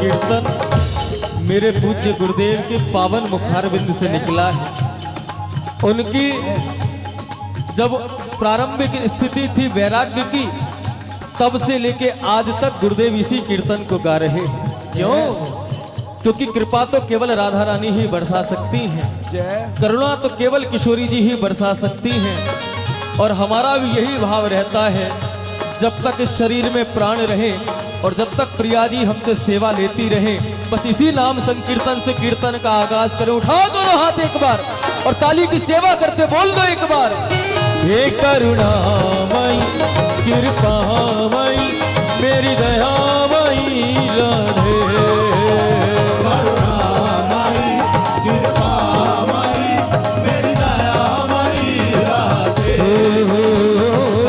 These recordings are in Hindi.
कीर्तन मेरे पूज्य गुरुदेव के पावन मुखारविंद से निकला है। उनकी जब प्रारंभिक स्थिति थी वैराग्य की, तब से लेके आज तक गुरुदेव इसी कीर्तन को गा रहे हैं। क्यों? क्योंकि कृपा तो केवल राधा रानी ही बरसा सकती हैं, करुणा तो केवल किशोरी जी ही बरसा सकती हैं। और हमारा भी यही भाव रहता है, जब तक इस शरीर में प्राण रहे और जब तक प्रिया जी हमसे सेवा लेती रहे, बस इसी नाम संकीर्तन से कीर्तन का आगाज करें। उठाओ दोनों हाथ एक बार और ताली की सेवा करते बोल दो एक बार, हे करुणामयी कृपामयी मेरी दयामयी राधे। करुणामयी कृपामयी मेरी दयामयी राधे।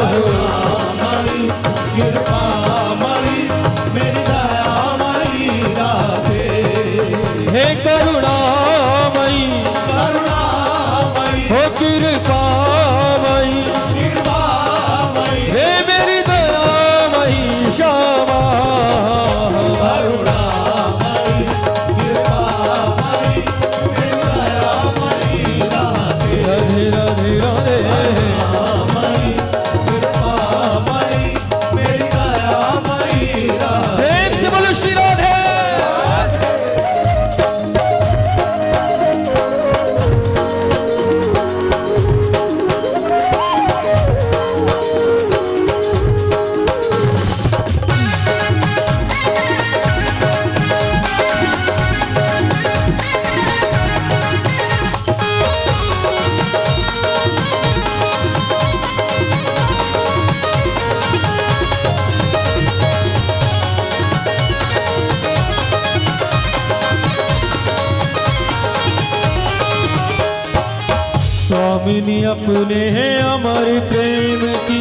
करुणामयी कृपामयी मेरी दयामयी राधे। हे करुणामयी करुणामयी हो कृपामयी हे मेरी दयामयी श्यामा। करुणामयी कृपामयी मेरी दयामयी राधे। राधे राधे राधे करुणामयी कृपामयी मेरी दयामयी राधे। प्रेम से बोलो श्री राधे। स्वामिनी अपने हैं अमर प्रेम की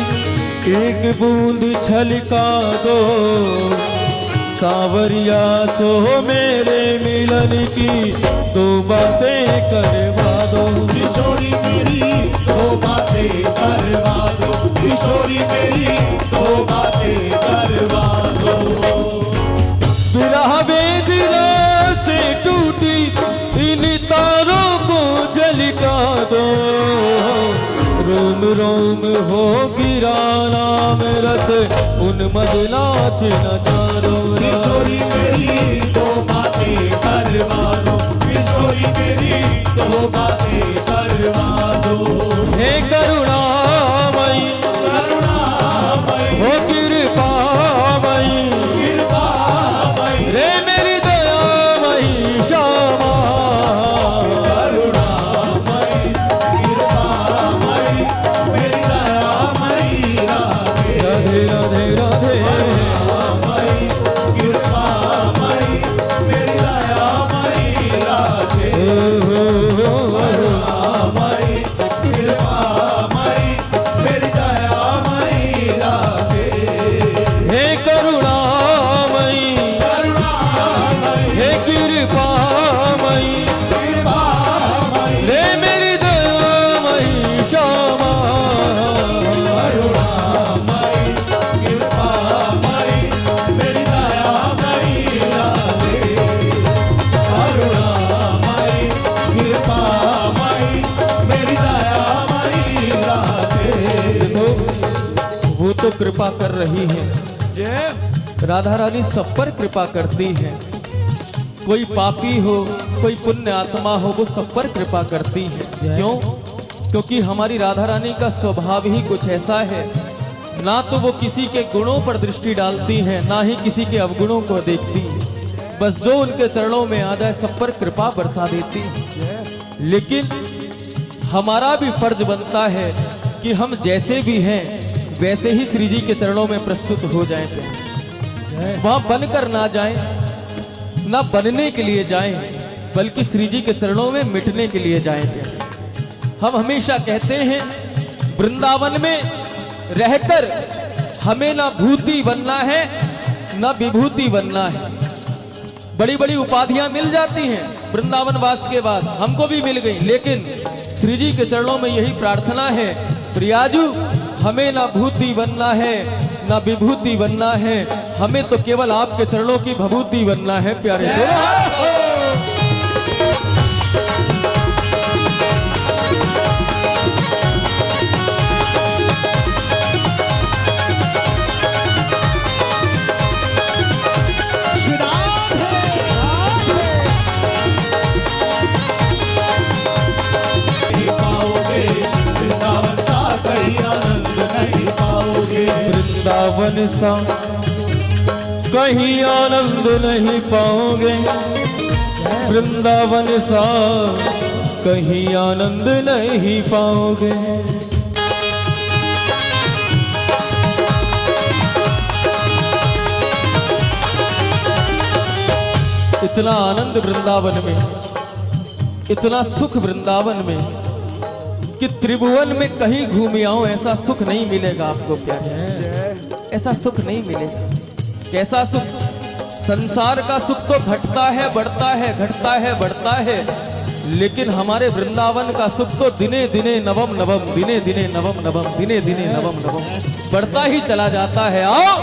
एक बूंद छलका दो, सावरिया सो मेरे मिलन की दो बातें करवा दो। किशोरी मेरी दो बातें करवा दो। किशोरी मेरी दो बातें करवा दो। विरह वेदना से टूटी इन तारों को झलका दो, रोम रोम हो गिरा नाम रस उन्मद नाच नचारो। किशोरी मेरी दो बातें करवा दो। किशोरी मेरी दो बातें करवा दो। हे करुणामयी करुणामयी हो कृपामयी कृपामयी हे मेरी दयामयी श्यामा। करुणामयी कृपामयी मेरी दयामयी राधे। राधे राधे राधे करुणामयी कृपामयी मेरी दयामयी राधे। करुणामयी कृपामयी मेरी दयामयी राधे। हे करुणामयी करुणामयी हे कृपामयी कृपामयी हे मेरी दयामयी श्यामा। करुणामयी कृपामयी मेरी दयामयी राधे। करुणामयी कृपामयी मेरी दयामयी राधे। देखो वो तो कृपा कर रही है, राधा रानी सब पर कृपा करती है। कोई पापी हो कोई पुण्य आत्मा हो, वो सब पर कृपा करती है। क्यों? क्योंकि हमारी राधा रानी का स्वभाव ही कुछ ऐसा है, ना तो वो किसी के गुणों पर दृष्टि डालती है, ना ही किसी के अवगुणों को देखती है। बस जो उनके चरणों में आ जाए सब पर कृपा बरसा देती है। लेकिन हमारा भी फर्ज बनता है कि हम जैसे भी हैं वैसे ही श्री जी के चरणों में प्रस्तुत हो जाएं, वहां बनकर ना जाएं, ना बनने के लिए जाएं, बल्कि श्री जी के चरणों में मिटने के लिए जाएं। हम हमेशा कहते हैं वृंदावन में रहकर हमें ना भूति बनना है ना विभूति बनना है। बड़ी बड़ी उपाधियां मिल जाती हैं वृंदावन वास के बाद, हमको भी मिल गई, लेकिन श्री जी के चरणों में यही प्रार्थना है, प्रियाजू हमें ना भूति बनना है ना विभूति बनना है, हमें तो केवल आपके चरणों की भभूति बनना है प्यारे। वृंदावन सा कहीं आनंद नहीं पाओगे, वृंदावन सा कहीं आनंद नहीं पाओगे। इतना आनंद वृंदावन में, इतना सुख वृंदावन में कि त्रिभुवन में कहीं घूम आओ ऐसा सुख नहीं मिलेगा आपको प्यारे, ऐसा सुख नहीं मिलेगा। कैसा सुख? संसार का सुख तो घटता है बढ़ता है, घटता है बढ़ता है, लेकिन हमारे वृंदावन का सुख तो दिने दिने नवम नवम, दिने दिने नवम नवम, दिने दिने नवम नवम बढ़ता ही चला जाता है। आओ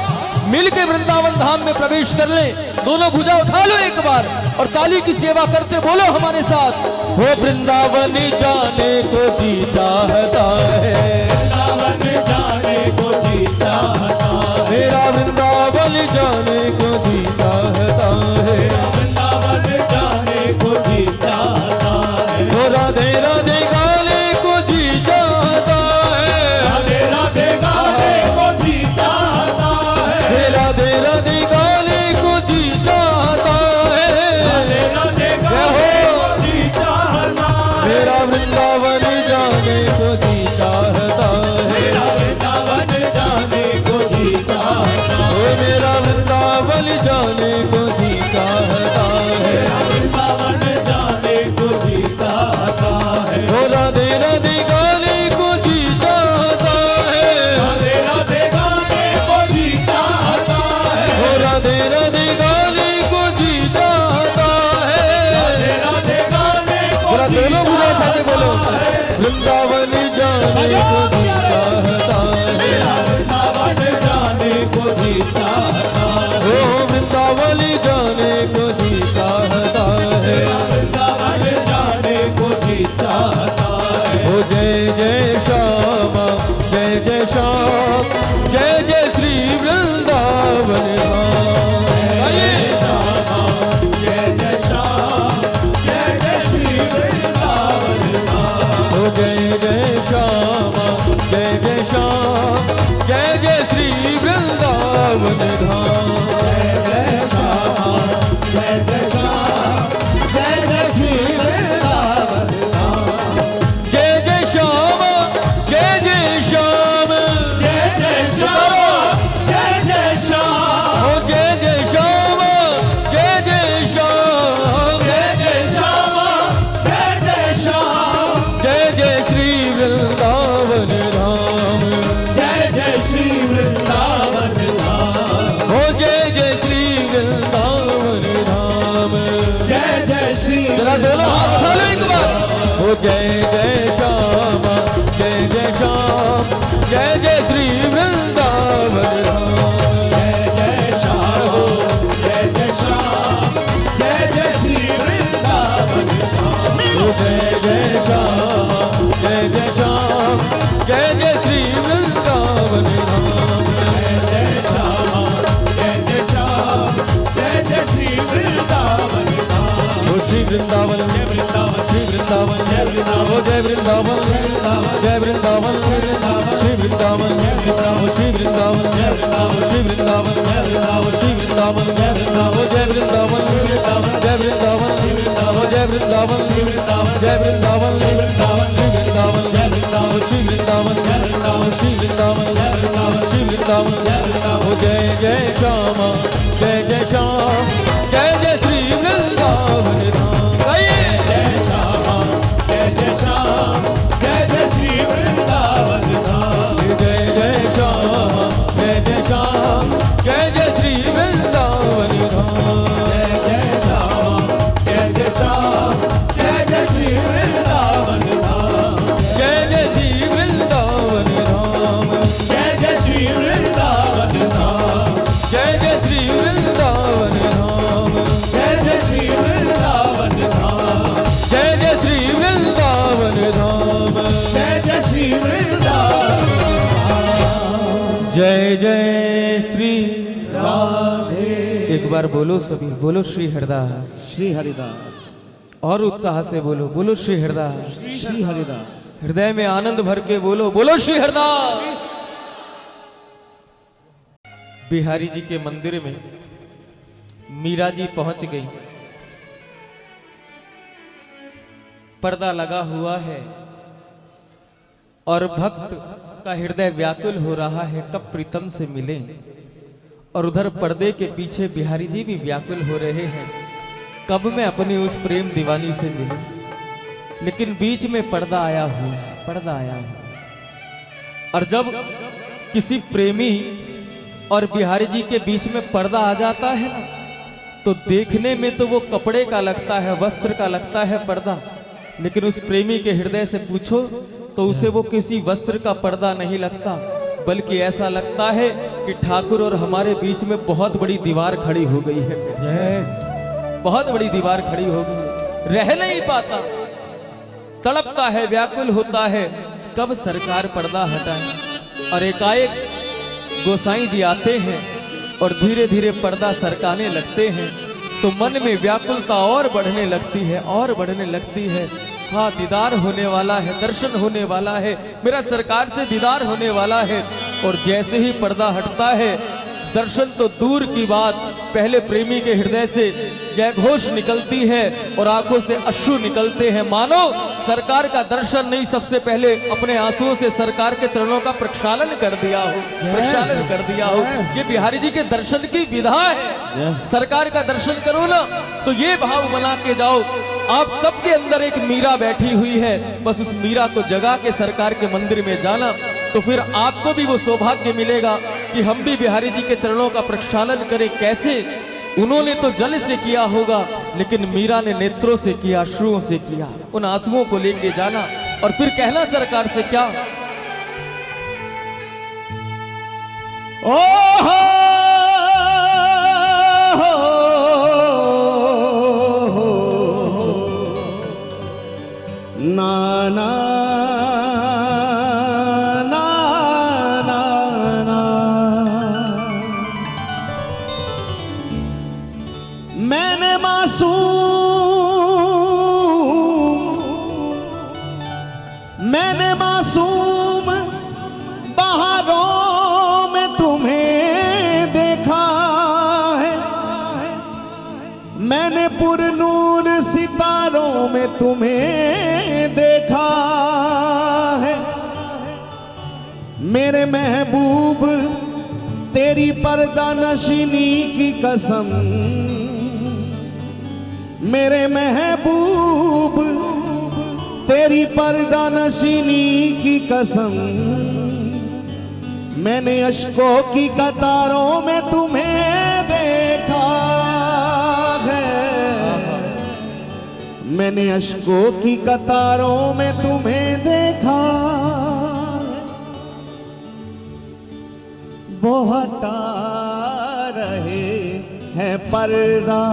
मिल के वृंदावन धाम में प्रवेश कर ले, दोनों भुजा उठा लो एक बार और ताली की सेवा करते बोलो हमारे साथ, हो वृंदावन जाने को जी चाहता है, वृंदावन जाने को जी चाहता है, मेरा वृंदावन जाने को जी चाहता है, वृंदावन जाने को जी चाहता है, हो राधे राधे गाने को जी चाहता है, राधे राधे गाने को जी चाहता है, राधे राधे गाने को जी चाहता है, राधे राधे गाने को जी चाहता है, मेरा वृंदावन जाने को जी चाहता है, मेरा वृंदावन जाने को जी चाहता है, ओ मेरा वृंदावन जाने को जी चाहता है, वृंदावन जाने को जी चाहता है, ओ राधे राधे गाने को जी चाहता है, राधे राधे गाने को जी चाहता है, ओ राधे राधे गाने को जी चाहता है, राधे राधे गाने को पूरा जी दोनों बुरा खाते बोलो, चाहता है, वृंदावन जाने को जी चाहता है, वृंदावन जाने को जी चाहता है, ओ वृंदावन जाने को जी चाहता है, वृंदावन जाने को जी चाहता है, ओ जय जय श्याम जय जय श्याम, जय जय श्री वृंदावन धाम। आइए। जय जय श्याम जय जय श्री वृंदावन धाम, ओ जय जय श्याम जय जय श्याम, जय जय श्री वृंदावन धाम। जय श्याम जय जय श्याम जय जय श्री वृंदावन धाम, जय जय श्याम जय जय श्याम, जय जय श्याम जय जय श्याम, ओ जय जय श्याम जय जय श्याम, जय जय श्याम जय जय श्याम, जय जय श्री वृंदावन धाम, जय जय श्री वृंदावन धाम, ओ जय जय श्री वृंदावन धाम। जय जय श्री जरा दोनों हाथ उठा लो एक बार, ओ जय जय श्याम जय जय श्याम, जय जय श्री वृंदावन धाम। जय जय श्याम जय जय श्याम जय जय श्री वृंदावन धाम, ओ जय जय श्याम जय जय श्याम, जय जय श्री वृंदावन धाम। जय श्याम जय जय श्याम जय जय श्री वृंदावन धाम, ओ श्री वृंदावन जय वृंदावन श्री वृंदावन जय वृंदावन ओ जय वृंदावन जय वृंदावन श्री वृंदावन ओ श्री वृंदावन श्री वृंदावन ओ श्री वृंदावन ओ जय वृंदावन जय वृंदावन ओ जय वृंदावन जय वृंदावन श्री वृंदावन ओ श्री वृंदावन ओ श्री वृंदावन श्री वृंदावन ओ जय जय श्याम जय जय श्याम, जय जय श्री वृंदावन धाम। आइए। जय श्याम जय जय श्याम जय जय श्री वृंदावन धाम, जय जय श्याम जय जय श्याम, जय जय श्री वृंदावन धाम। जय जय श्याम जय जय श्याम जय जय श्री वृंदावन धाम, जय जय श्री वृंदावन धाम। जय जय श्री राधे। एक बार बोलो सभी, बोलो श्री हरिदास। श्री हरिदास, और उत्साह से बोलो, बोलो श्री हरिदास। श्री हरिदास। हृदय में आनंद भर के बोलो, बोलो श्री हरिदास। बिहारी जी के मंदिर में मीरा जी पहुंच गई। पर्दा लगा हुआ है और भक्त का हृदय व्याकुल हो रहा है, कब प्रीतम से मिले। और उधर पर्दे के पीछे बिहारी जी भी व्याकुल हो रहे हैं, कब मैं अपनी उस प्रेम दीवानी से मिलूं। लेकिन बीच में पर्दा आया हुआ, पर्दा आया हुआ। और जब किसी प्रेमी और बिहारी जी के बीच में पर्दा आ जाता है ना, तो देखने में तो वो कपड़े का लगता है, वस्त्र का लगता है पर्दा, लेकिन उस प्रेमी के हृदय से पूछो तो उसे वो किसी वस्त्र का पर्दा नहीं लगता, बल्कि ऐसा लगता है कि ठाकुर और हमारे बीच में बहुत बड़ी दीवार खड़ी हो गई है। बहुत बड़ी दीवार खड़ी हो गई, रह नहीं पाता, तड़पता है, व्याकुल होता है, कब सरकार पर्दा हटाए। और एकाएक गोसाई जी आते हैं और धीरे धीरे पर्दा सरकाने लगते हैं, तो मन में व्याकुलता और बढ़ने लगती है, और बढ़ने लगती है। हाँ, दीदार होने वाला है, दर्शन होने वाला है, मेरा सरकार से दीदार होने वाला है। और जैसे ही पर्दा हटता है, दर्शन तो दूर की बात, पहले प्रेमी के हृदय से जय घोष निकलती है और आंखों से अश्रु निकलते हैं, मानो सरकार का दर्शन नहीं, सबसे पहले अपने आंसुओं से सरकार के चरणों का प्रक्षालन कर दिया हो, प्रक्षालन कर दिया हो। ये बिहारी जी के दर्शन की विधा है। सरकार का दर्शन करो ना तो ये भाव बना के जाओ। आप सबके अंदर एक मीरा बैठी हुई है, बस उस मीरा को जगा के सरकार के मंदिर में जाना, तो फिर आपको भी वो सौभाग्य मिलेगा कि हम भी बिहारी जी के चरणों का प्रक्षालन करें। कैसे? उन्होंने तो जल से किया होगा, लेकिन मीरा ने नेत्रों से किया, अश्रुओं से किया। उन आंसुओं को लेके जाना और फिर कहना सरकार से क्या, ओ ना ना ना ना ना, मैंने मासूम बहारों में तुम्हें देखा है, मैंने पुरनूर सितारों में तुम्हें देखा है। मेरे महबूब तेरी पर्दा नशीनी की कसम, मेरे महबूब तेरी पर्दा नशीनी की कसम, मैंने अश्कों की कतारों में तुम्हें देखा है, मैंने अश्कों की कतारों में तुम्हें देखा। वो हटा रहे हैं पर्दा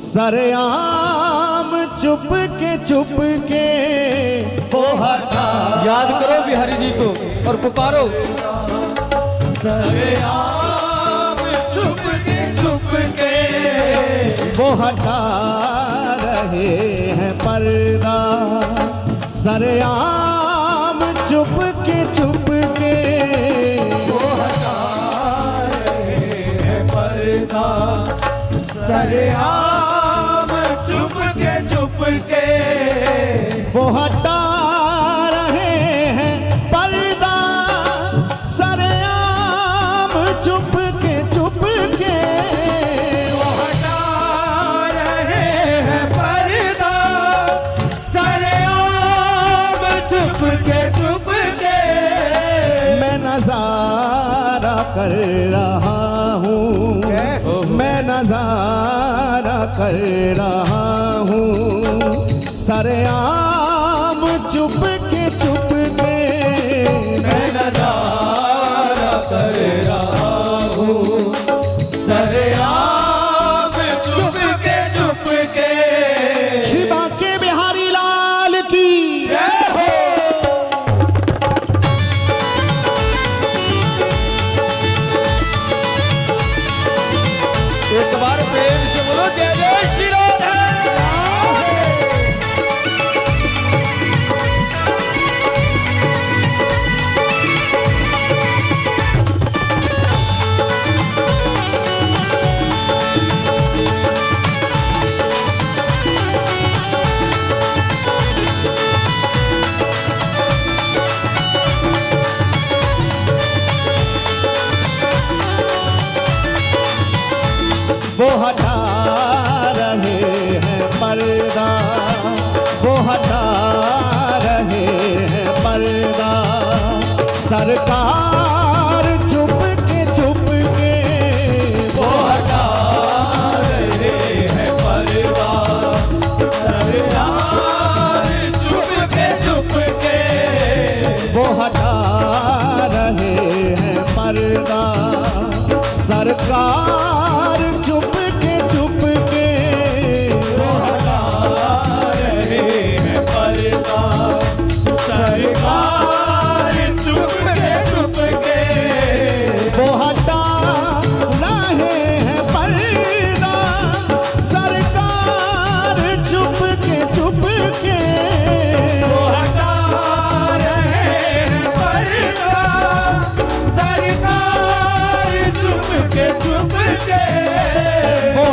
सरेआम चुप के वो हटा। याद करो बिहारी जी को और पुकारो, सरेआम चुप के वो हटा रहे हैं पर्दा सरेआम चुप के वो हटा रहे हैं पर्दा सरेआम चुप के वो हटा रहे हैं पर्दा सरेआम चुप के वो हटा रहे हैं पर्दा सरेआम चुप के मैं नजारा कर रहा हूँ, मैं नजारा कर रहा हूँ सरेआम चुप के मैं नजारा कर रहा हूँ सरेआम चुप के। श्री बांके बिहारी लाल की जय हो। वो हटा रहे हैं पर्दा, वो हटा रहे हैं पर्दा। सरकार चुप के वो हटा रहे हैं पर्दा, सरकार चुप के वो हटा रहे हैं पर्दा। सरकार चुप के वो हटा रहे हैं पर्दा, सरकार चुप के वो हटा रहे हैं पर्दा। सरकार चुप के वो हटा रहे हैं पर्दा, सरकार चुप के वो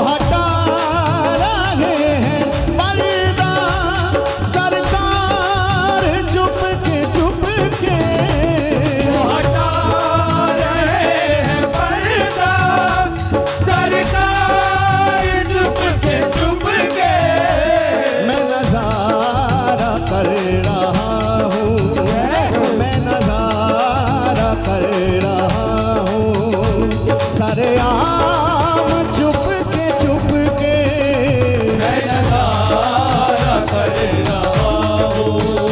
हटा रहे हैं पर्दा। सरकार चुप के वो हटा रहे हैं पर्दा, सरकार चुप के मैं नजारा कर रहा हूँ, मैं नजारा कर रहा हूँ। सरेआम चुप के मैं नजारा कर रहा हूँ,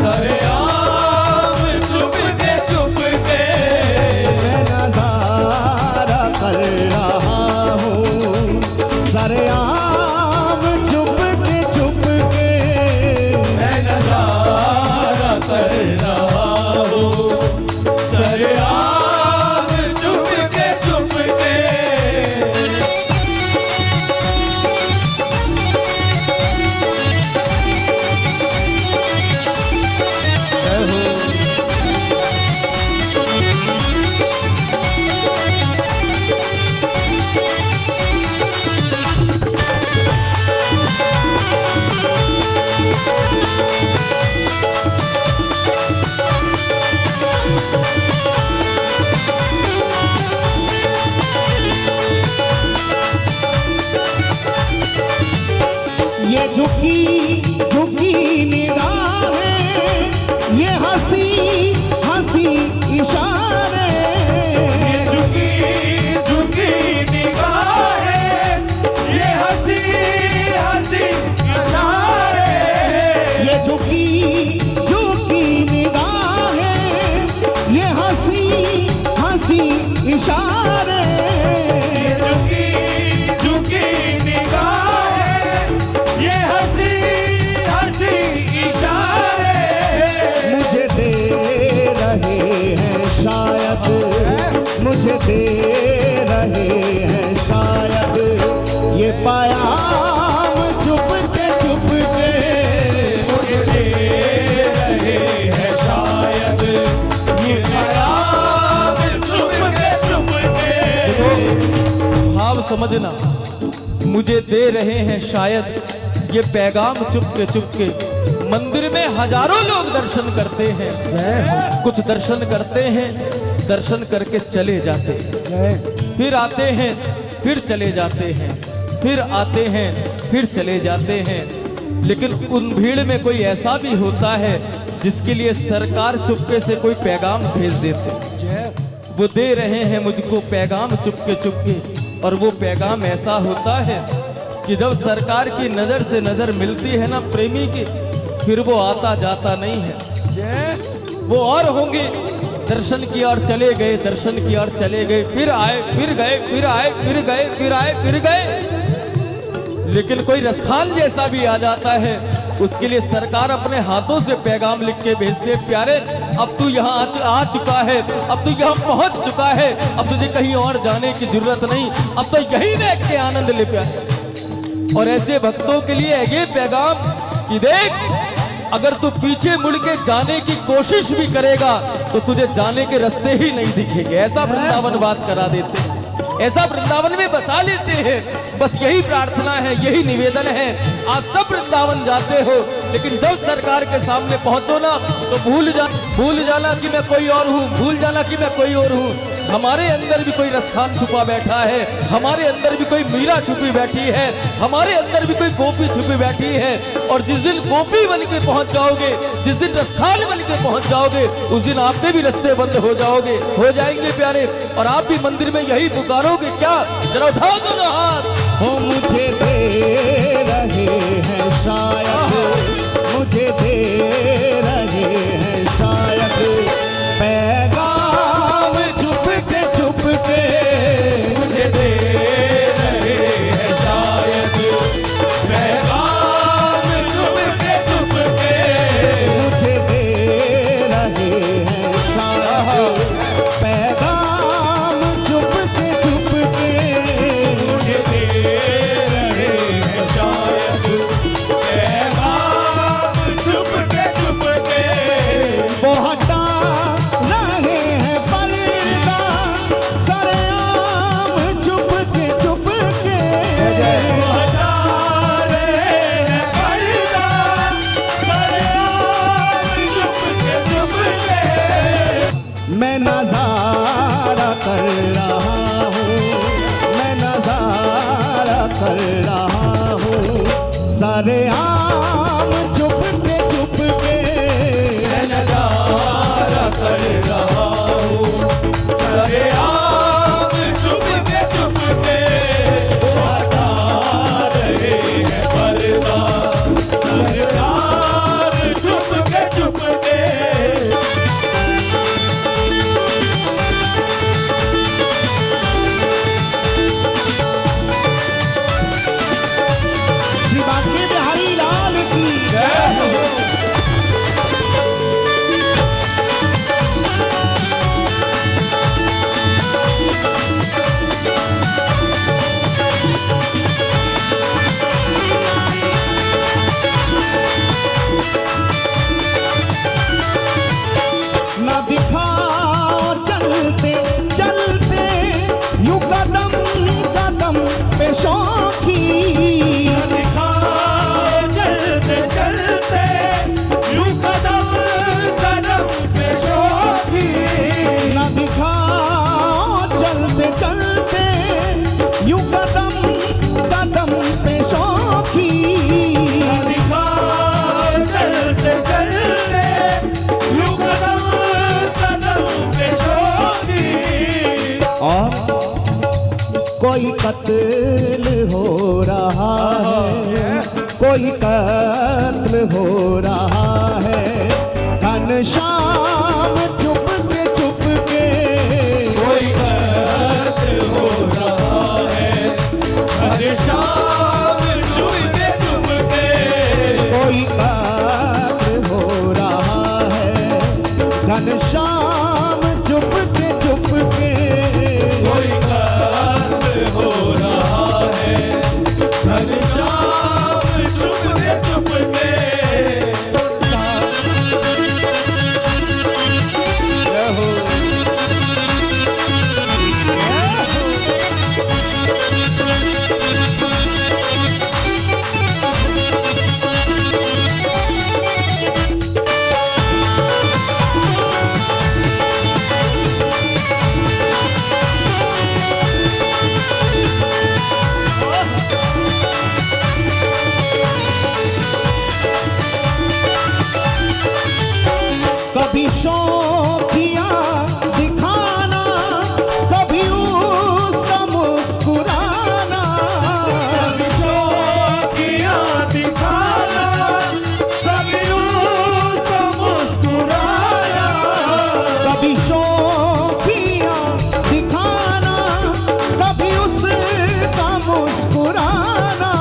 सरेआम चुप के मैं नजारा कर रहा हूँ। सरेआम चुप के मैं नजारा कर रहा हूँ, सरेआम चुप के ये झुकी निगाहें, ये हंसी इशारे। झुकी निगाहें, ये हंसी इशारे। ये झुकी निगाहें, ये हंसी इशारे। झुकी निगाहें, ये हंसी इशारे। मुझे दे रहे हैं शायद, मुझे दे रहे हैं शायद ये प्याम चुप के मुझे दे रहे हैं शायद ये प्याम चुप के भाव समझना। मुझे दे रहे हैं शायद ये पैगाम चुपके मंदिर में हजारों लोग दर्शन करते हैं, कुछ दर्शन करते हैं, दर्शन करके चले जाते हैं, फिर आते हैं, फिर चले जाते हैं, फिर आते हैं, फिर चले जाते हैं। लेकिन उन भीड़ में कोई ऐसा भी होता है जिसके लिए सरकार चुपके से कोई पैगाम भेज देते। वो दे रहे हैं मुझको पैगाम चुपके, और वो पैगाम ऐसा होता है कि जब सरकार की नजर से नजर मिलती है ना प्रेमी की, फिर वो आता जाता नहीं है। वो और होंगे, दर्शन की ओर चले गए, दर्शन की ओर चले गए, फिर आए, फिर गए, फिर आए, फिर गए, फिर आए, फिर गए। लेकिन कोई रसखान जैसा भी आ जाता है, उसके लिए सरकार अपने हाथों से पैगाम लिख के भेजते, प्यारे अब तू यहाँ आ चुका है, अब तू यहाँ पहुंच चुका है, अब तुझे कहीं और जाने की जरूरत नहीं, अब तो यही देख के आनंद ले प्यारे। और ऐसे भक्तों के लिए ये पैगाम कि देख, अगर तू पीछे मुड़ के जाने की कोशिश भी करेगा तो तुझे जाने के रास्ते ही नहीं दिखेंगे। ऐसा वृंदावन वास करा देते हैं, ऐसा वृंदावन में बसा लेते हैं। बस यही प्रार्थना है, यही निवेदन है। आज सब वृंदावन जाते हो लेकिन जब सरकार के सामने पहुंचो ना तो भूल जाना कि मैं कोई और हूँ, भूल जाना कि मैं कोई और हूँ। हमारे अंदर भी कोई रसखान छुपा बैठा है, हमारे अंदर भी कोई मीरा छुपी बैठी है, हमारे अंदर भी कोई गोपी छुपी बैठी है। और जिस दिन गोपी बन के पहुंच जाओगे, जिस दिन रसखान बन के पहुंच जाओगे, उस दिन आपके भी रास्ते बंद हो जाएंगे प्यारे। और आप भी मंदिर में यही पुकारोगे क्या? जरा उठाओ दोनों हाथ। हो मुझे दे रहे हैं शायद, मुझे दे रहे हैं शायद पैगाम चुप के मुझे दे रहे हैं शायद पैगाम चुप के मुझे दे रहे हैं शायद पैगाम चुप के मुझे दे रहे हैं शायद पैगाम चुप के वो हटा रहे हैं पर्दा सरेआम चुप के वो हटा रहे हैं पर्दा सरेआम चुप के मैं नज़ारा कर रहा हूँ, मैं नज़ारा कर रहा हूँ सरेआम चुप के मैं नज़ारा कर रहा हूँ सरेआम चुप के वो हटा रहे हैं पर्दा सरेआम चुप के श्री बांके बिहारी लाल की जय हो। ना दिखाओ चलते चलते यूं कदम कदम पे शौकी ना दिखाओ चलते चलते यूं कदम कदम पे शौकी ना दिखाओ चलते चलते यूं कदम कदम पे शौकी ना दिखाओ चलते चलते यूं कदम कदम पे शौकी और कोई कत्ल हो रहा है, कोई कत्ल हो रहा है घनश्याम चुप के कोई कत्ल हो रहा है घनश्याम चुप के कोई कत्ल हो रहा है घनश्याम चुप के कोई कत्ल हो रहा है घनश्याम चुप के जय हो। कभी शौकिया दिखाना, कभी उसका मुस्कुराना कभी शौकिया दिखाना, कभी उसका मुस्कुराना कभी शौकिया दिखाना, कभी उसका मुस्कुराना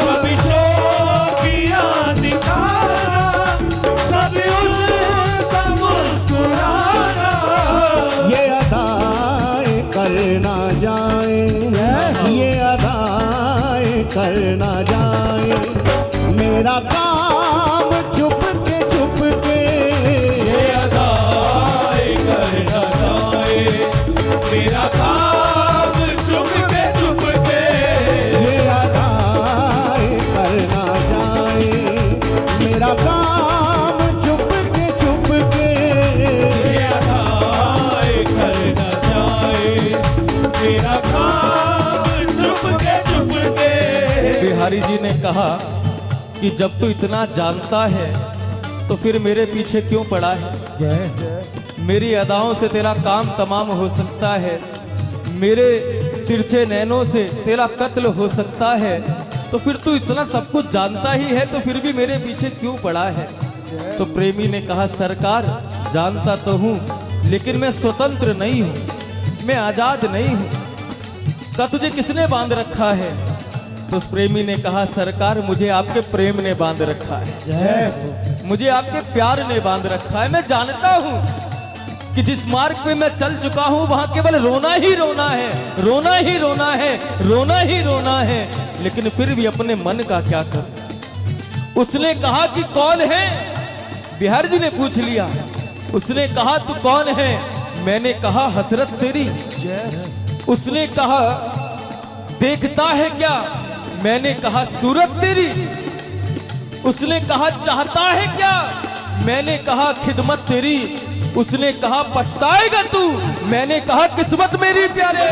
कभी शौकिया दिखाना, कभी उसका मुस्कुराना ये अदाएं करना जाए, ये अदाएं करना जाए मेरा काम चुप के ये अदाएं करना जाए मेरा काम चुप के ये अदाएं करना जाए चुप के बिहारी जी ने कहा कि जब तू इतना जानता है तो फिर मेरे पीछे क्यों पड़ा है। मेरी अदाओं से तेरा काम तमाम हो सकता है, मेरे तिरछे नैनों से तेरा कत्ल हो सकता है, तो फिर तू इतना सब कुछ जानता ही है तो फिर भी मेरे पीछे क्यों पड़ा है। तो प्रेमी ने कहा सरकार जानता तो हूँ लेकिन मैं स्वतंत्र नहीं हूँ, मैं आजाद नहीं हूँ। का तुझे किसने बांध रखा है। तो उस प्रेमी ने कहा सरकार मुझे आपके प्रेम ने बांध रखा है, मुझे आपके प्यार ने बांध रखा है। मैं जानता हूँ कि जिस मार्ग पे मैं चल चुका हूँ वहां केवल रोना ही रोना है, रोना ही रोना है, रोना ही रोना है, लेकिन फिर भी अपने मन का क्या कर। उसने कहा कि कौन है, बिहारी जी ने पूछ लिया। उसने कहा तू कौन है, मैंने कहा हसरत तेरी। उसने कहा देखता है क्या, मैंने कहा सूरत तेरी। उसने कहा चाहता है क्या, मैंने कहा खिदमत तेरी। उसने कहा पछताएगा तू, मैंने कहा किस्मत मेरी प्यारे।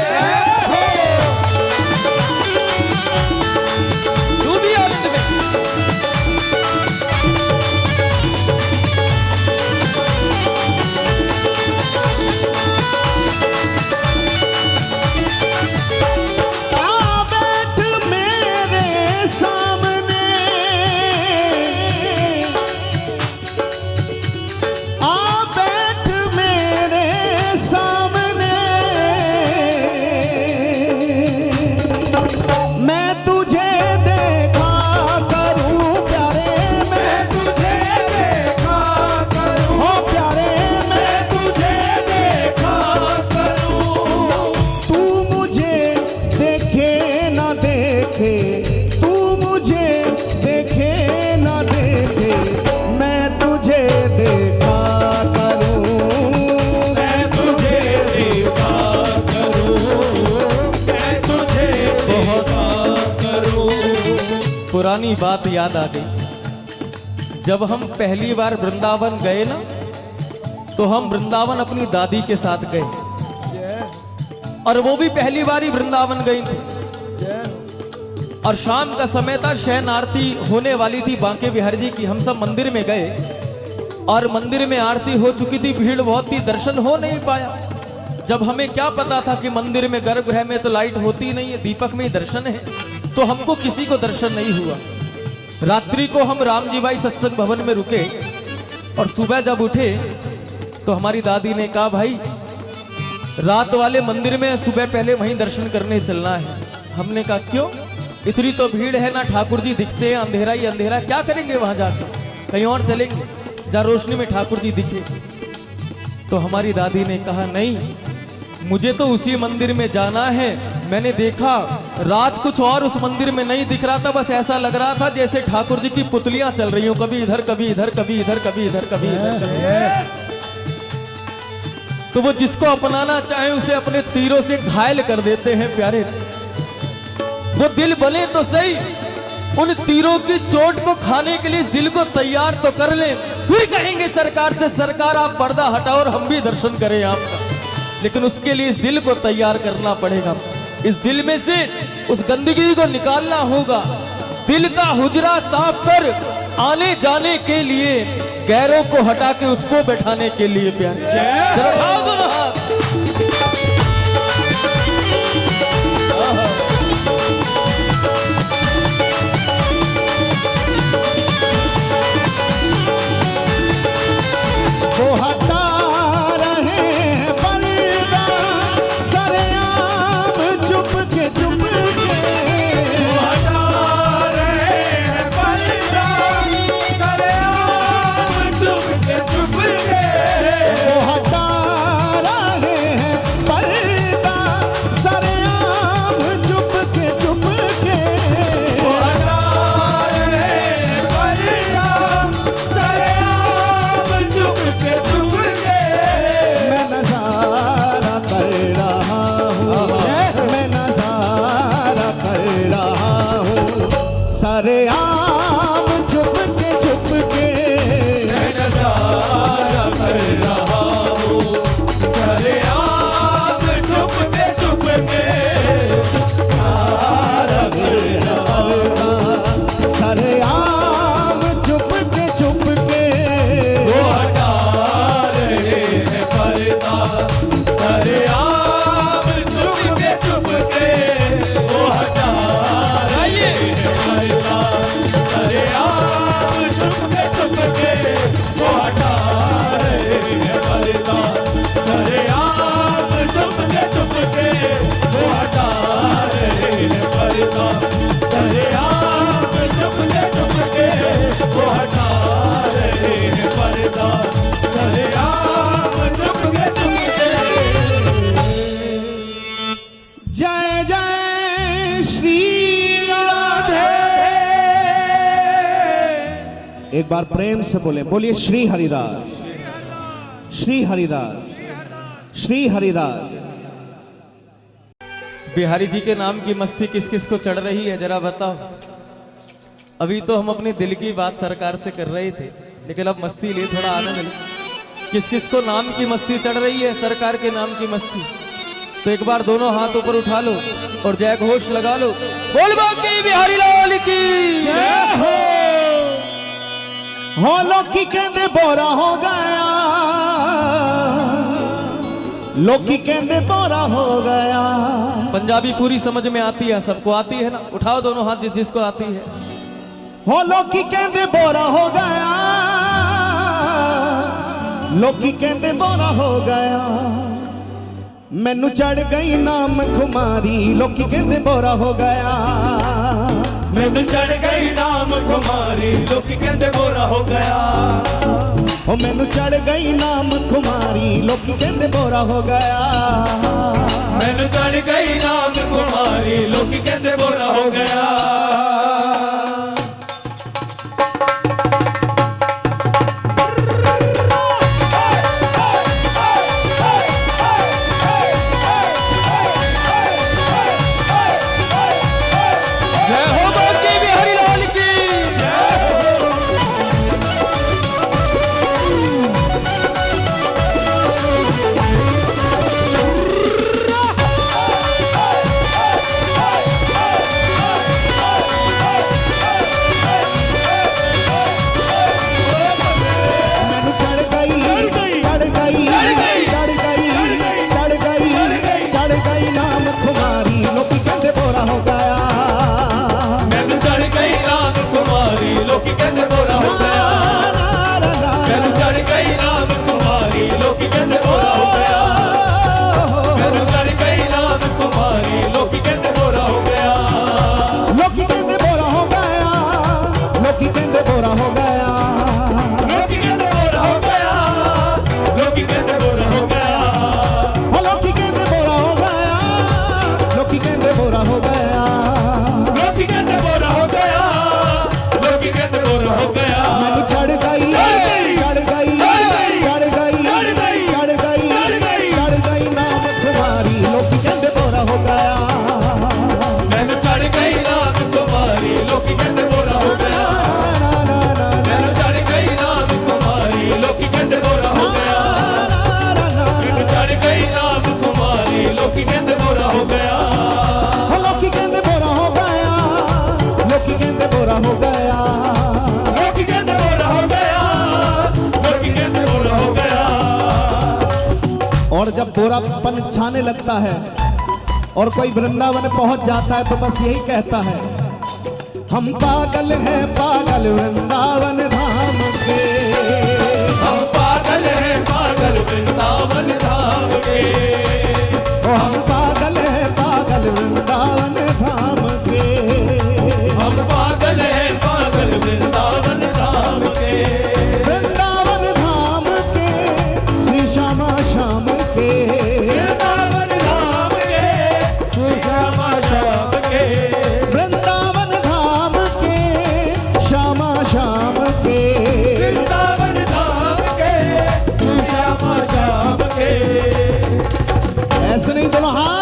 तू भी आनंद में पुरानी बात याद आ गई। जब हम पहली बार वृंदावन गए ना, तो हम वृंदावन अपनी दादी के साथ गए, और वो भी पहली बार ही वृंदावन गई थी। और शाम का समय था, शयन आरती होने वाली थी बांके बिहारी जी की। हम सब मंदिर में गए और मंदिर में आरती हो चुकी थी, भीड़ बहुत थी, दर्शन हो नहीं पाया। जब हमें क्या पता था कि मंदिर में गर्भगृह में तो लाइट होती नहीं है, दीपक में ही दर्शन है, तो हमको किसी को दर्शन नहीं हुआ। रात्रि को हम रामजी भाई सत्संग भवन में रुके और सुबह जब उठे तो हमारी दादी ने कहा भाई रात वाले मंदिर में सुबह पहले वहीं दर्शन करने चलना है। हमने कहा क्यों, इतनी तो भीड़ है ना, ठाकुर जी दिखते हैं, अंधेरा ही अंधेरा, क्या करेंगे वहां जाकर, कहीं और चलेंगे जहाँ रोशनी में ठाकुर जी दिखे। तो हमारी दादी ने कहा नहीं, मुझे तो उसी मंदिर में जाना है। मैंने देखा रात कुछ और उस मंदिर में नहीं दिख रहा था, बस ऐसा लग रहा था जैसे ठाकुर जी की पुतलियां चल रही हो, कभी इधर कभी इधर, कभी इधर कभी इधर, कभी इधर। तो वो जिसको अपनाना चाहे उसे अपने तीरों से घायल कर देते हैं प्यारे। वो दिल बने तो सही, उन तीरों की चोट को खाने के लिए दिल को तैयार तो कर ले, फिर कहेंगे सरकार से सरकार आप पर्दा हटाओ और हम भी दर्शन करें आपका। लेकिन उसके लिए इस दिल को तैयार करना पड़ेगा, इस दिल में से उस गंदगी को निकालना होगा। दिल का हुजरा साफ कर आने जाने के लिए, गैरों को हटा के उसको बैठाने के लिए प्यारे। जरा उठाओ दोनों हाथ। वो हटा रहे हैं पर्दा सरेआम चुप के चुप के। वो हटा रहे हैं पर्दा सरेआम चुप के चुप के। वो हटा रहे एक बार प्रेम से बोले, बोलिए श्री हरिदास, श्री हरिदास, श्री हरिदास। बिहारी जी के नाम की मस्ती किस किस को चढ़ रही है जरा बताओ। अभी तो हम अपने दिल की बात सरकार से कर रहे थे, लेकिन अब मस्ती ले थोड़ा आनंद ले। किस किस को नाम की मस्ती चढ़ रही है, सरकार के नाम की मस्ती। तो एक बार दोनों हाथ ऊपर उठा लो और जय घोष लगा लो, बोल बाकी बिहारी लाल की जय हो। लोकी कहते बोरा हो गया, लोकी कहते बोरा हो गया। पंजाबी पूरी समझ में आती है, सबको आती है ना। उठाओ दोनों हाथ जिस जिसको आती है। हो लोकी कहते बोरा हो गया, लोकी कहते बोरा हो गया। मैनू चढ़ गई नाम खुमारी, लोकी कहते बोरा हो गया। मैनू चढ़ गई नाम खुमारी, लोकी कहते बोरा हो गया। ओ मैनू चढ़ गई नाम खुमारी, लोकी कहते बोरा हो गया। मैनू चढ़ गई नाम खुमारी, लोकी कहते बोरा हो गया। और जब बोरापन छाने लगता है और कोई वृंदावन पहुंच जाता है तो बस यही कहता है, हम पागल हैं पागल वृंदावन धाम के। हम पागल हैं पागल वृंदावन धाम के। हम पागल हैं पागल वृंदावन धाम के। हम पागल हैं पागल वृंदावन धाम के। वृंदावन धाम के श्री श्यामा श्याम के। वृंदावन धाम के श्री श्यामा श्याम के। वृंदावन धाम के श्यामा श्याम के। वृंदावन धाम के श्री श्यामा श्याम के। ऐसे नहीं दोनों हाथ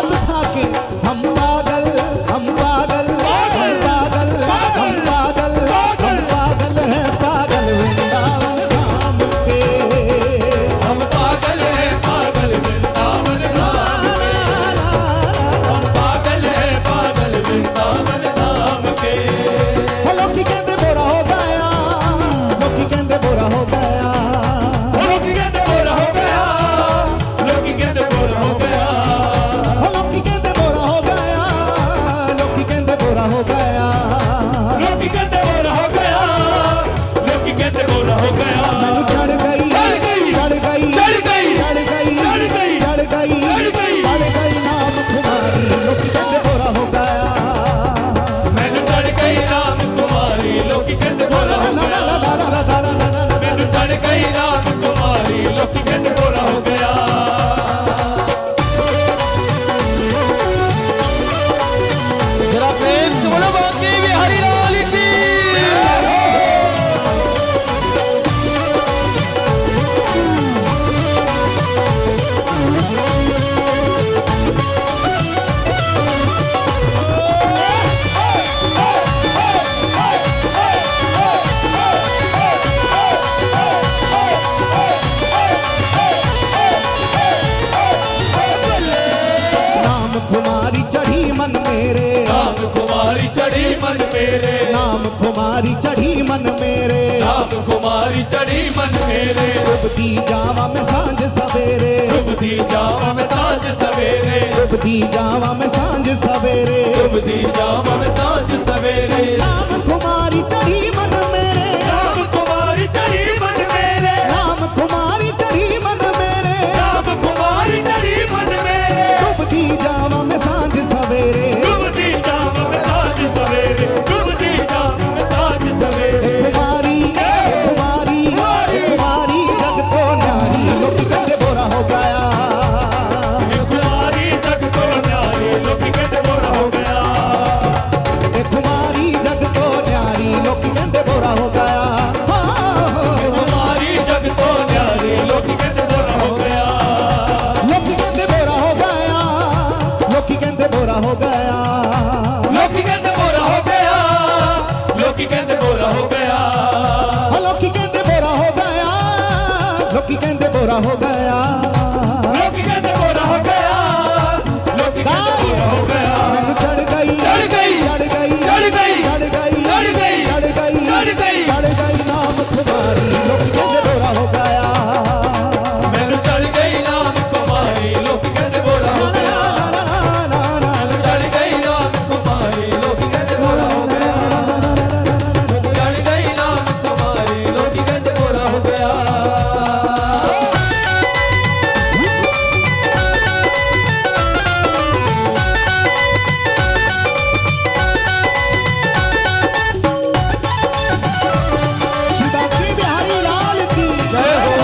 नाम खुमारी चढ़ी मन मेरे, नाम कुमारी चढ़ी मन मेरे, नाम खुमारी चढ़ी मन मेरे, नाम कुमारी चढ़ी मन मेरे। डूबती जावा में सांझ सवेरे, डूबती जावा में सांझ सवेरे, डूबती जावा में सांझ सवेरे, डूबती जावा में सांझ सवेरे। नाम खुमारी चढ़ी मन मेरे, नाम कुमारी चढ़ी मन मेरे, नाम खुमारी चढ़ी मन मेरे, नाम कुमारी चढ़ी मन मेरे। डूबती जावा में सांझ सवेरे, डूबती जावा में सांझ सवेरे, डूबती जावा में सांझ सवेरे। कुमारी कुमारी कुमारी जग तो न्यारी, लोग कहते बोरा हो गया, ये कुमारी जग तो न्यारी, लोग कहते बोरा हो गया। ये कुमारी जग तो न्यारी, लोग कहते बोरा हो गया। ये कुमारी जग तो न्यारी, लोग कहते बोरा हो गया। लोग कहते बोरा हो गया, लोग कहते बोरा हो गया, लोग कहते बोरा हो गया, लोग कहते बोरा हो गया। लोग कहते बोरा हो गया, लोग कहते बोरा हो गया। लोग कहते बोरा हो गया, लोग कहते बोरा हो गया। मैनू चढ़ गई चढ़ गई, चढ़ गई चढ़ गई, चढ़ गई चढ़ गई, चढ़ गई चढ़ गई, चढ़ गई नाम तुम्हारी, लोग कहते बोरा हो गया। मैनू चढ़ गई नाम कुमारी, लोग कहते बोरा हो गया। मैनू चढ़ गई नाम कुमारी, लोग कहते बोरा हो गया। मैनू चढ़ गई नाम कुमारी, लोग कहते बोरा हो गया। शिवाजी बिहारी लाल की जय हो।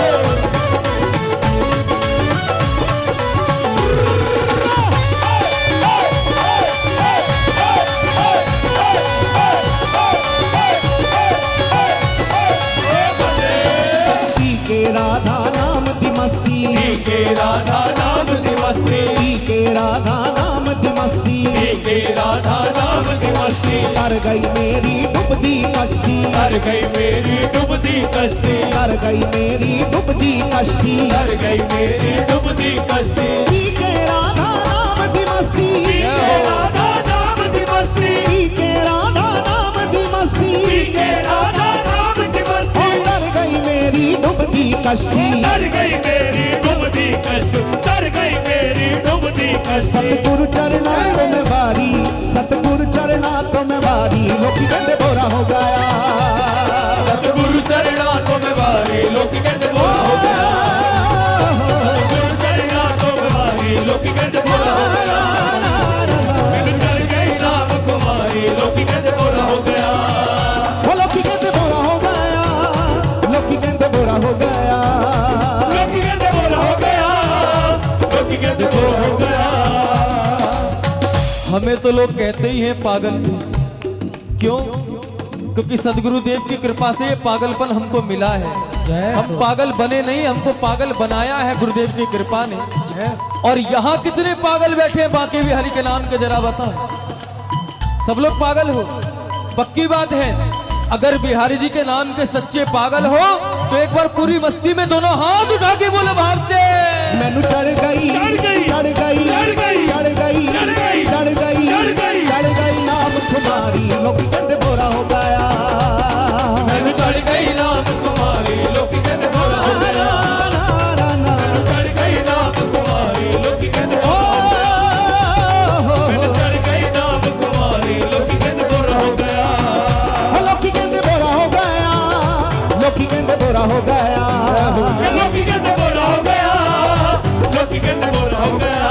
पी के राधा नाम दी मस्ती, पी के राधा नाम दी मस्ती, पी के राधा नाम दी मस्ती, पी के राधा नाम की मस्ती। कर गई मेरी डूबती कश्ती, कर गई मेरी डूबती कश्ती, कर गई मेरी डूबती कश्ती। कर गई मेरी डूबती कश्ती। पी के राधा नाम दी मस्ती, पी के राधा नाम की मस्ती, पी के राधा नाम दी मस्ती। पी के राधा नाम की मस्ती। कर गई मेरी डूबती कश्ती, कर गई मेरी डूबती कश्ती, कर गई मेरी डूबती कश्ती। सतगुरु चरना तो मैं बारी, सतगुरु चरना तो मैं बारी, लोग कहते बोरा हो गया। सतगुरु चरणा तो में बारी, लोग कहते बोरा हो गया। सतगुरु चरणा तो में बारी, लोग कहते बोरा हो गया। मैंने चढ़ गई नाम कुमारी, लोग कहते बोरा हो गया। वो लोग कहते बोरा हो गया, लोग कहते बोरा हो गया। लोग कहते बोरा हो गया, लोग कहते बोरा हो गया। हमें तो लोग कहते ही हैं पागल, क्यों? क्योंकि सदगुरुदेव की कृपा से ये पागलपन हमको मिला है। हम पागल बने नहीं, हमको पागल बनाया है गुरुदेव की कृपा ने। और यहाँ कितने पागल बैठे हैं बाकी भी हरि के नाम के, जरा बताओ। सब लोग पागल हो, पक्की बात है। अगर बिहारी जी के नाम के सच्चे पागल हो तो एक बार पूरी मस्ती में दोनों हाथ उठा के बोले भाग से। मैनू चढ़ गई चढ़ गई, चढ़ गई चढ़ गई, चढ़ गई चढ़ गई, चढ़ गई चढ़ गई, चढ़ गई नाम तुम्हारी, लोग कहते बोरा हो गया। मैंने चढ़ गई नाम कुमारी, लोग कहते बोरा हो गया। मैंने चढ़ गई नाम कुमारी, लोग कहते बोरा हो गया। मैंने चढ़ गई नाम कुमारी, लोग कहते बोरा हो गया। लोग कहते बोरा हो गया, लोग कहते बोरा हो गया। लोग कहते बोरा हो गया, लोग कहते बोरा हो गया।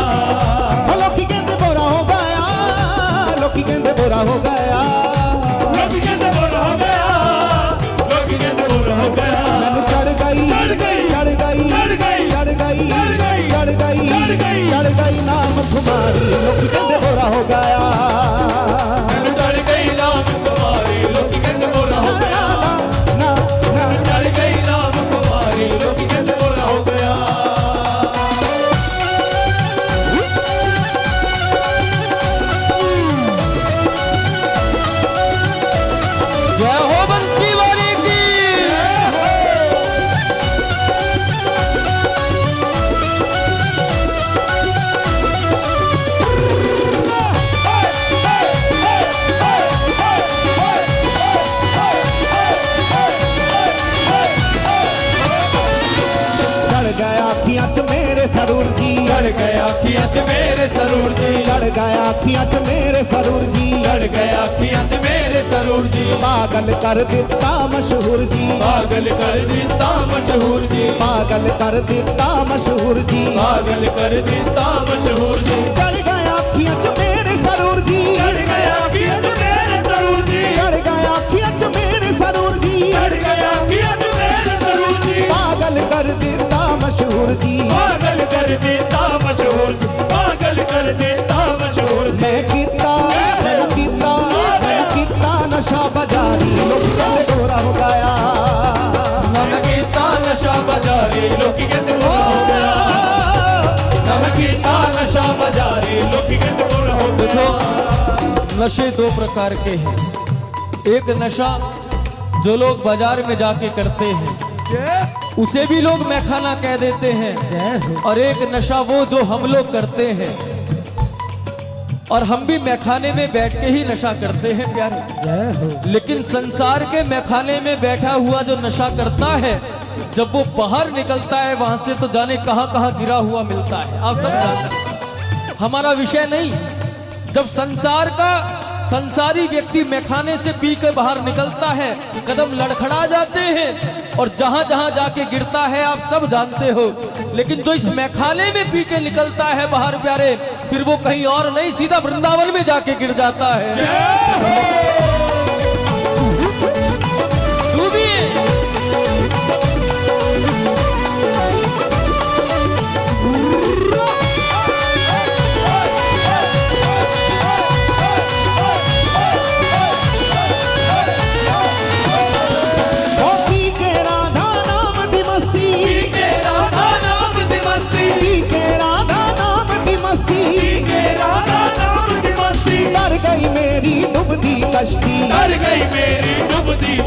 मेरे सरूर जी, चढ़ गया अखियां च मेरे सरूर जी, चढ़ गया अखियां च मेरे सरूर जी, पागल कर दिता मशहूर जी, पागल कर दिता मशहूर जी, पागल कर दिता मशहूर जी, पागल कर दिता मशहूर जी, चढ़ गया अखियां च मेरे सरूर जी, चढ़ गया अखियां च मेरे सरूर जी, चढ़ गया अखियां च मेरे सरूर जी, चढ़ गया अखियां च मेरे सरूर जी, पागल कर दिता मशहूर जी, पागल कर देता मशहूर जी, पागल कर देता मशहूर जी, मैं कीता नशा बाजारी लोग कहते गोरा हो गया, मैं कीता नशा बाजारी लोकी कहते गोरा हो गया, मैं कीता नशा बाजारी लोकी कहते गोरा हो गया। नशे दो प्रकार के हैं। एक नशा जो लोग बाजार में जाके करते हैं उसे भी लोग मैखाना कह देते हैं, और एक नशा वो जो हम लोग करते हैं, और हम भी मैखाने में बैठ के ही नशा करते हैं प्यारे। लेकिन संसार के मैखाने में बैठा हुआ जो नशा करता है, जब वो बाहर निकलता है वहां से तो जाने कहां कहां गिरा हुआ मिलता है। आप सब जानते हैं, हमारा विषय नहीं। जब संसार का संसारी व्यक्ति मैखाने से पी कर बाहर निकलता है, कदम लड़खड़ा जाते हैं और जहां जहां जाके गिरता है आप सब जानते हो। लेकिन जो इस मैखाने में पी के निकलता है बाहर प्यारे, फिर वो कहीं और नहीं, सीधा वृंदावन में जाके गिर जाता है। तू भी कश्ती, डर गई मेरी डूबती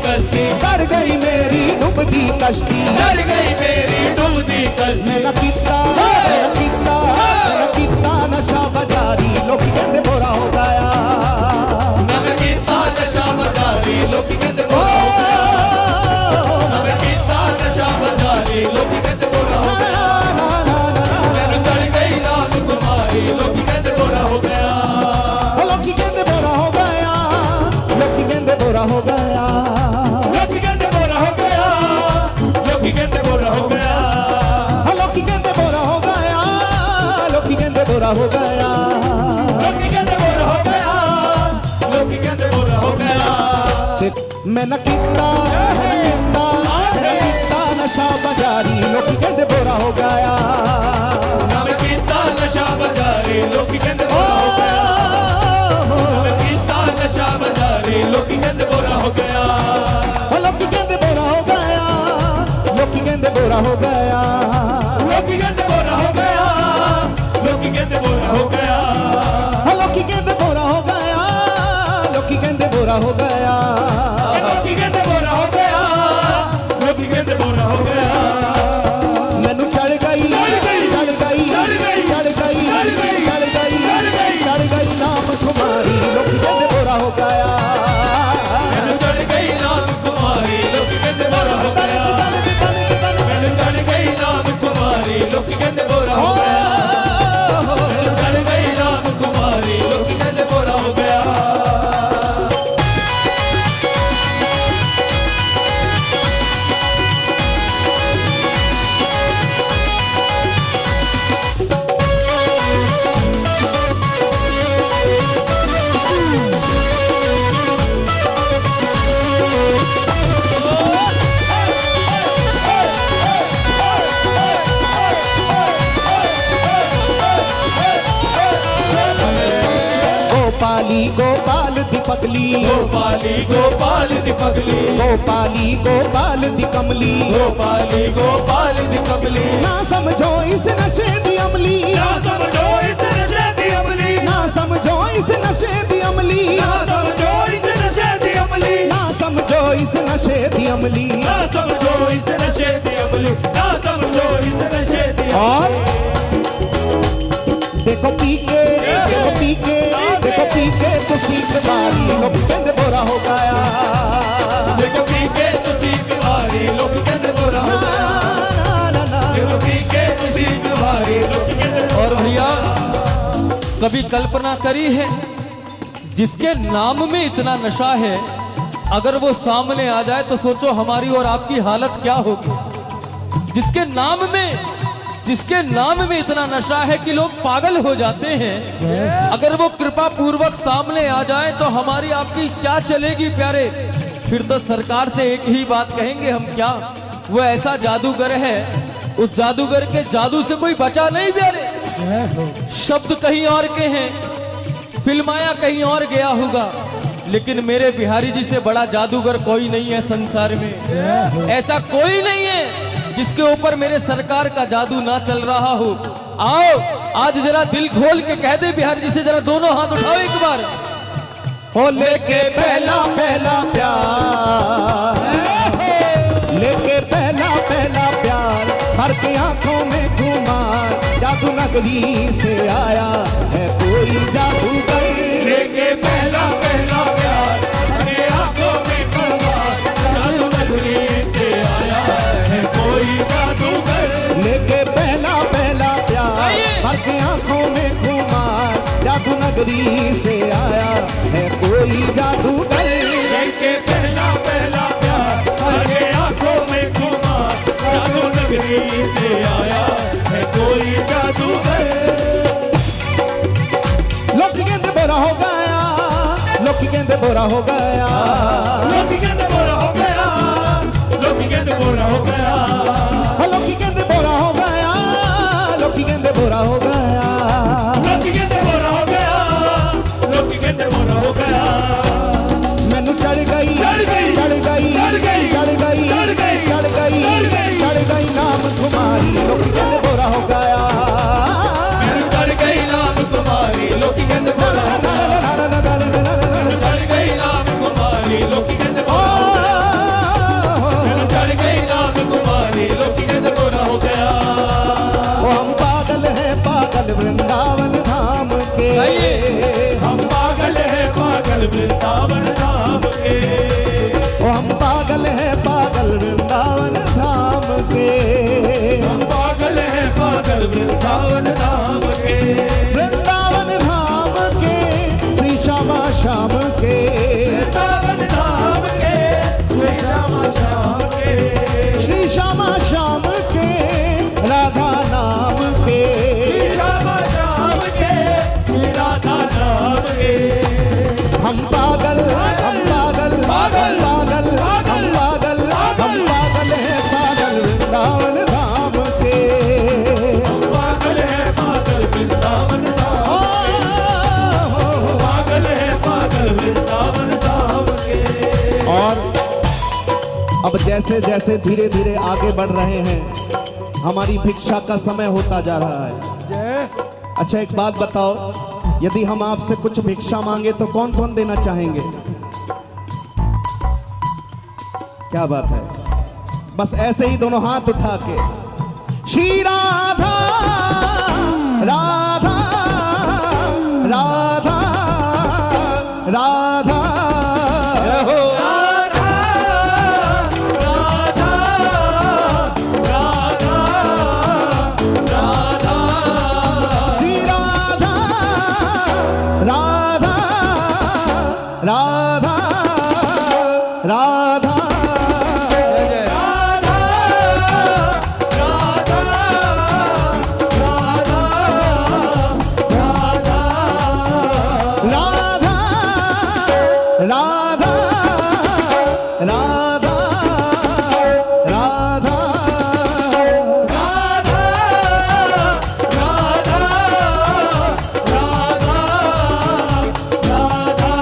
कश्ती, डर गई मेरी डूबती कश्ती, डर गई मेरी डूबती कश्ती। मैं कितना नशा बाजारी लोग कहते बोरा हो गया, मैं कीता नशा बाजारी लोग कहते बोरा हो गया, मैं कीता नशा बाजारी लोग कहते बोरा हो गया, मैनू चढ़ गई रात तुम्हारी लोग कहते बोरा हो गया, लोग कहते बोरा हो गया, लोग कहते बोरा हो गया, लोग कहते बोरा हो गया, लोग कहते बोरा हो गया, लोग कहते बोरा हो गया, लोग कहते बोरा हो गया, लोग कहते बोरा हो गया, लोग कहते बोरा हो गया। मैं न कितना नशा बाजारी लोग कहते बोरा हो गया, मैं कीता नशा बाजारी लोग कहते बोरा हो गया, मैं कीता नशा बाजारी लोग कहते बोरा हो गया, लोग कहते बोरा हो गया, लोग कहते बोरा हो गया, लोग कहते बोरा हो गया, लोग कहते बोरा हो गया, लोग कहते बोरा हो गया, लोग कहते बोरा हो गया, लोग कहते बोरा हो गया, लोग कहते बोरा हो गया। मैनू चढ़ गई नाम तुम्हारी लोग कहते बोरा हो गया, मैनू चढ़ गई नाम तुम्हारी लोग कहते बोरा हो गया, मैनू चढ़ गई नाम तुम्हारी लोग कहते बोरा हो गया, मैनू चढ़ गई नाम तुम्हारी लोग कहते बोरा हो गया। गोपाली गोपाल दी पगली, गोपाली गोपाल दी पगली, गोपाली गोपाल दी कमली, गोपाली गोपाल दी कमली, ना समझो इस नशे दी अमली, ना समझो इस नशे दी अमली, ना समझो इस नशे दी अमली, ना समझो इस नशे दी अमली, ना समझो इस नशे दी अमली, ना समझो इस नशे दी अमली, ना समझो इस नशे दी और देखो पी के तो सीख मारी लोग कहते बोरा हो गया, देखो पी के तुसी बीमारी लोग कहते बोरा हो गया, देखो पी के तुसी बीमारी लोग कहते और भैया कभी कल्पना करी है जिसके नाम में इतना नशा है, अगर वो सामने आ जाए तो सोचो हमारी और आपकी हालत क्या होगी। जिसके नाम में इतना नशा है कि लोग पागल हो जाते हैं, अगर वो कृपा पूर्वक सामने आ जाए तो हमारी आपकी क्या चलेगी प्यारे। फिर तो सरकार से एक ही बात कहेंगे हम, क्या वो ऐसा जादूगर है, उस जादूगर के जादू से कोई बचा नहीं प्यारे। शब्द कहीं और के हैं, फिल्माया कहीं और गया होगा, लेकिन मेरे बिहारी जी से बड़ा जादूगर कोई नहीं है संसार में। ऐसा कोई नहीं है जिसके ऊपर मेरे सरकार का जादू ना चल रहा हो। आओ आज जरा दिल खोल के कह दे बिहारी जी से, जरा दोनों हाथ उठाओ एक बार। ओ लेके पहला पहला प्यार, लेके पहला पहला प्यार, हर की आंखों में खुमार, जादू नगरी से आया है कोई जादूगर। लेके पहला पहला प्यार, मेरे आंखों में खुमार, जादू नगरी से आया है कोई जादूगर। लेके पहला पहला प्यार, हर की आंखों में खुमार, जादू नगरी से आया है कोई जादूगर। लेके पहला पहला प्यार, मेरे आंखों में खुमार, जादू नगरी से आया है कोई जादूगर। लोग कहते बोरा हो गया, लोग कहते बोरा हो गया, लोग कहते बोरा हो गया, लोग कहते बोरा हो गया, लोग कहते बोरा हो गया, लोग कहते बोरा हो गया, लोग कहते बोरा हो गया, लोग कहते बोरा हो गया। मैनू चढ़ गई, चढ़ गई, चढ़ गई, चढ़ गई, चढ़ गई, चढ़ गई, चढ़ गई, चढ़ गई, चढ़ गई नाम तुम्हारी, लोग कहते बोरा हो गया। मैंने चढ़ गई नाम तुम्हारी, लोग कहते बोरा हो गया। मैंने चढ़ गई नाम तुम्हारी, लोग कहते बोरा हो गया। मैंने चढ़ गई नाम तुम्हारी, लोग कहते बोरा हो गया। ओ हम पागल हैं पागल वृंदावन धाम के, हम पागल हैं पागल वृंदावन धाम के। ओ हम पागल हैं पागल वृंदावन धाम के, हम पागल हैं पागल वृंदावन धाम के। वृंदावन धाम के श्री श्यामा श्याम के, वृंदावन धाम के श्री श्यामा श्याम के। श्री श्यामा श्याम के राधा नाम के, श्री श्यामा श्याम के श्री राधा नाम के। हम पागल हम पागल पागल, पागल हम पागल हम पागल हैं पागल वृंदावन धाम के। हम पागल हैं पागल वृंदावन धाम के। पागल हैं पागल वृंदावन धाम के। और अब जैसे जैसे धीरे धीरे आगे बढ़ रहे हैं, हमारी भिक्षा का समय होता जा रहा है। अच्छा एक बात बताओ, यदि हम आपसे कुछ भिक्षा मांगे तो कौन कौन देना चाहेंगे? क्या बात है, बस ऐसे ही दोनों हाथ उठा के श्री राधा राधा राधा राधा श्री राधा राधा राधा राधा राधा राधा राधा राधा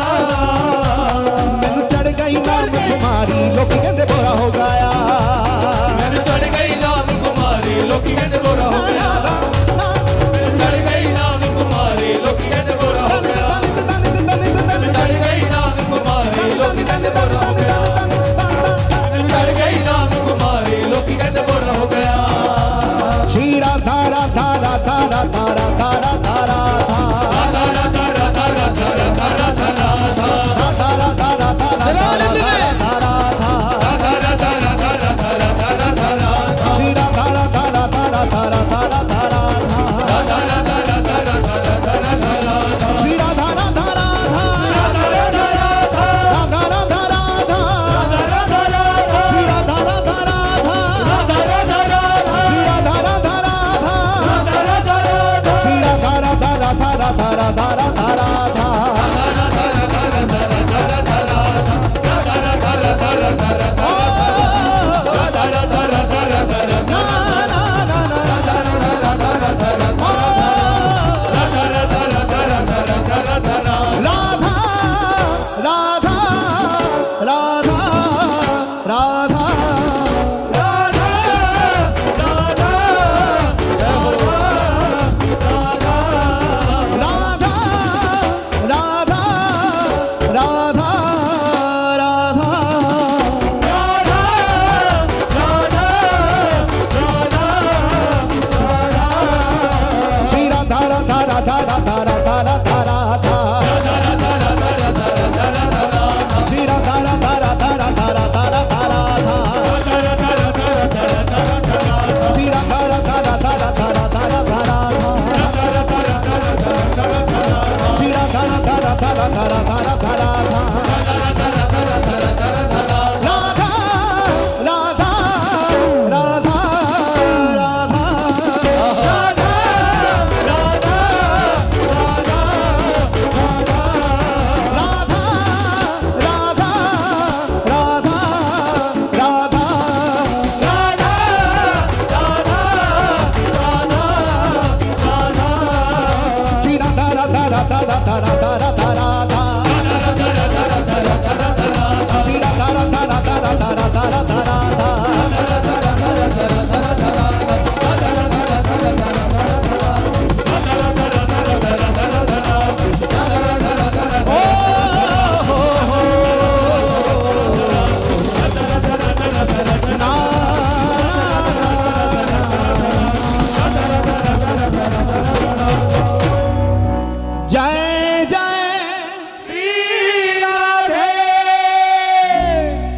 राधा राधा राधा राधा राधा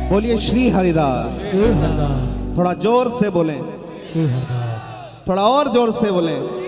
बोलिए श्री हरिदास। थोड़ा जोर से बोलें, थोड़ा और जोर से बोलें।